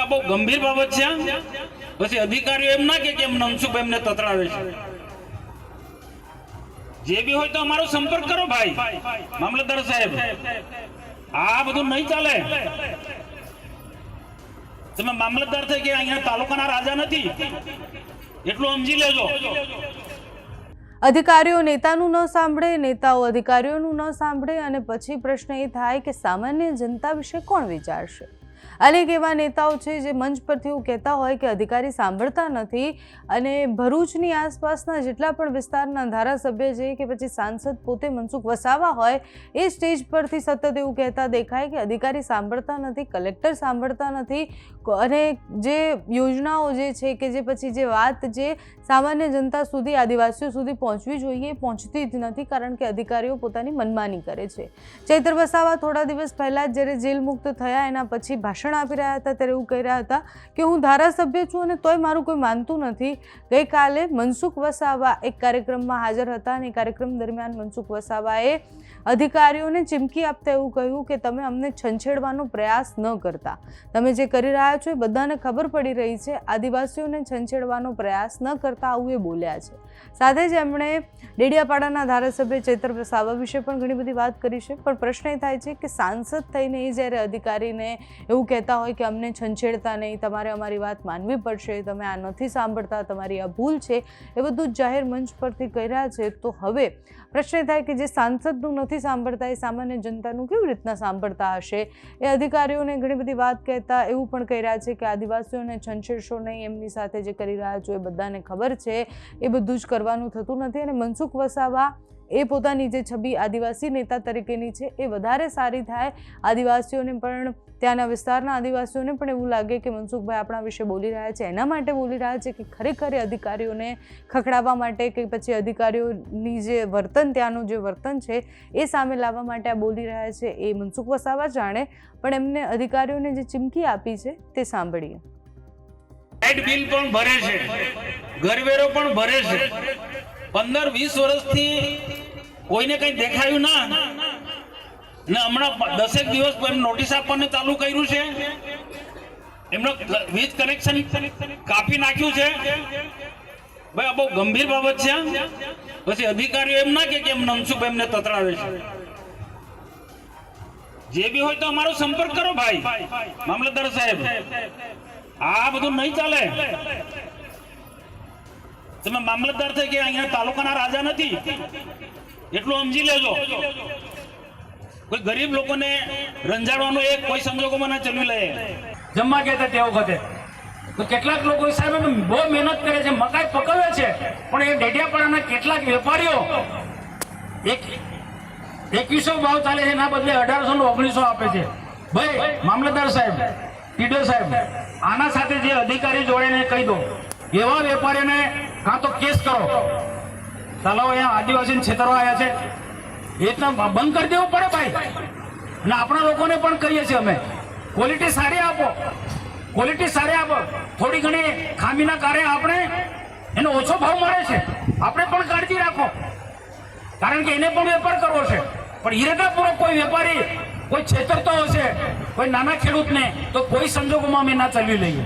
ભાઈ બહુ ગંભીર બાબત છે। પછી અધિકારીઓ એમ ના કે કેમ મનસુખ એમને તતડાવે છે। જે બી હોય તો અમારો સંપર્ક કરો ભાઈ મામલતદાર સાહેબ। આ બધું નહીં ચાલે। તમે મામલતદાર થઈ કે અહીંયા તાલુકાના રાજા નથી એટલું સમજી લેજો। અધિકારીઓ નેતાનું ન સાંભળે, નેતાઓ અધિકારીઓનું ન સાંભળે અને પછી પ્રશ્ન એ થાય કે સામાન્ય જનતા વિશે કોણ વિચારશે। અનેક એવા નેતાઓ છે જે મંચ પરથી એવું કહેતા હોય કે અધિકારી સાંભળતા નથી અને ભરૂચની આસપાસના જેટલા પણ વિસ્તારના ધારાસભ્ય છે કે પછી સાંસદ પોતે મનસુખ વસાવા હોય એ સ્ટેજ પરથી સતત એવું કહેતા દેખાય કે અધિકારી સાંભળતા નથી, કલેક્ટર સાંભળતા નથી અને જે યોજનાઓ જે છે કે જે પછી જે વાત જે સામાન્ય જનતા સુધી, આદિવાસીઓ સુધી પહોંચવી જોઈએ પહોંચતી જ નથી કારણ કે અધિકારીઓ પોતાની મનમાની કરે છે। ચૈત્ર વસાવા થોડા દિવસ પહેલાં જ્યારે જેલ મુક્ત થયા એના પછી ભાષણ આપી રહ્યા હતા ત્યારે એવું કહી રહ્યા હતા કે હું ધારાસભ્ય છું અને તોય મારું કોઈ માનતું નથી। ગઈકાલે મનસુખ વસાવા એક કાર્યક્રમમાં હાજર હતા અને કાર્યક્રમ દરમિયાન મનસુખ વસાવાએ અધિકારીઓને ચીમકી આપતા એવું કહ્યું કે તમે અમને છંછેડવાનો પ્રયાસ ન કરતા, તમે જે કરી રહ્યા છો એ બધાને ખબર પડી રહી છે, આદિવાસીઓને છંછેડવાનો પ્રયાસ ન કરતા આવું એ બોલ્યા છે। સાથે જ એમણે ડેડિયાપાડાના ધારાસભ્ય ચૈત્ર વસાવા વિશે પણ ઘણી બધી વાત કરી છે। પણ પ્રશ્ન એ થાય છે કે સાંસદ થઈને એ જ્યારે અધિકારીને એવું કહેતા હોય કે અમને છંછેડતા નહીં, તમારે અમારી વાત માનવી પડશે, તમે આ નથી સાંભળતા, તમારી આ ભૂલ છે, એ બધું જ જાહેર મંચ પરથી કહી રહ્યા છે। તો હવે પ્રશ્ન એ થાય કે જે સાંસદનું નથી સાંભળતા એ સામાન્ય જનતાનું કેવી રીતના સાંભળતા હશે। એ અધિકારીઓને ઘણી બધી વાત કહેતા એવું પણ કહી રહ્યા છે કે આદિવાસીઓને છંછેડશો નહીં, એમની સાથે જે કરી રહ્યા છો એ બધાને ખબર છે, એ બધું જ કરવાનું થતું નથી। અને મનસુખ વસાવા એ પોતાની જે છબી આદિવાસી નેતા તરીકેની છે એ વધારે સારી થાય, આદિવાસીઓને પણ ત્યાંના વિસ્તારના આદિવાસીઓને પણ એવું લાગે કે મનસુખભાઈ આપણા વિશે બોલી રહ્યા છે, એના માટે બોલી રહ્યા છે કે ખરેખર અધિકારીઓને ખખડાવવા માટે કે પછી અધિકારીઓની જે વર્તન, ત્યાંનું જે વર્તન છે એ સામે લાવવા માટે આ બોલી રહ્યા છે એ મનસુખ વસાવા જાણે। પણ એમને અધિકારીઓને જે ચીમકી આપી છે તે સાંભળીએ। લાઇટ બિલ પણ ભરે છે, ઘરવેરો પણ ભરે છે, 15-20 વર્ષથી કોઈને કઈ દેખાયું ના ને હમણાં 10 દિવસ એમ નોટિસ આપવાનું ચાલુ કર્યું છે, એમનો વીજ કનેક્શન કાપી નાખ્યું છે। ભાઈ આ બહુ ગંભીર બાબત છે। પછી અધિકારીઓ એમ ના કે કેમ મનસુખ એમને તતડાવે છે। જે બી હોય તો અમારો સંપર્ક કરો ભાઈ મામલતદાર સાહેબ। આ બધું નહીં ચાલે। તમે મામલતદાર થઈ કે અહીંયા તાલુકાના રાજા નથી એટલું સમજી લેજો। કોઈ ગરીબ લોકોને રંજાડવાનો એક કોઈ સંજોગોમાં ના ચલવી લે। જમવા ગયા તે વખતે તો કેટલાક લોકો સાહેબ બહુ મહેનત કરે છે, મકાઈ પકવે છે, પણ એ ડેડિયાપાડાના કેટલાક વેપારીઓ 2100 ભાવ ચાલે છે એના બદલે 1800 ને 1900 આપે છે। ભાઈ મામલતદાર સાહેબ, ટીડો સાહેબ, આના સાથે જે અધિકારી જોડે કહી દો, એવા વેપારીઓને કાં તો કેસ કરો, ચાલો અહીંયા આદિવાસીને છેતરવા આવ્યા છે એ રીતના બંધ કરી દેવું પડે ભાઈ। અને આપણા લોકોને પણ કહીએ છીએ અમે, ક્વોલિટી સારી આપો, ક્વોલિટી સારી આપો। થોડી ઘણી ખામીના કારણે આપણે એનો ઓછો ભાવ મળે છે, આપણે પણ કાળજી રાખો કારણ કે એને પણ વેપાર કરવો છે। પણ ઈરાદાપૂર્વક કોઈ વેપારી કોઈ છેતરતો હશે કોઈ નાના ખેડૂતને તો કોઈ સંજોગોમાં અમે ના ચલવી લઈએ।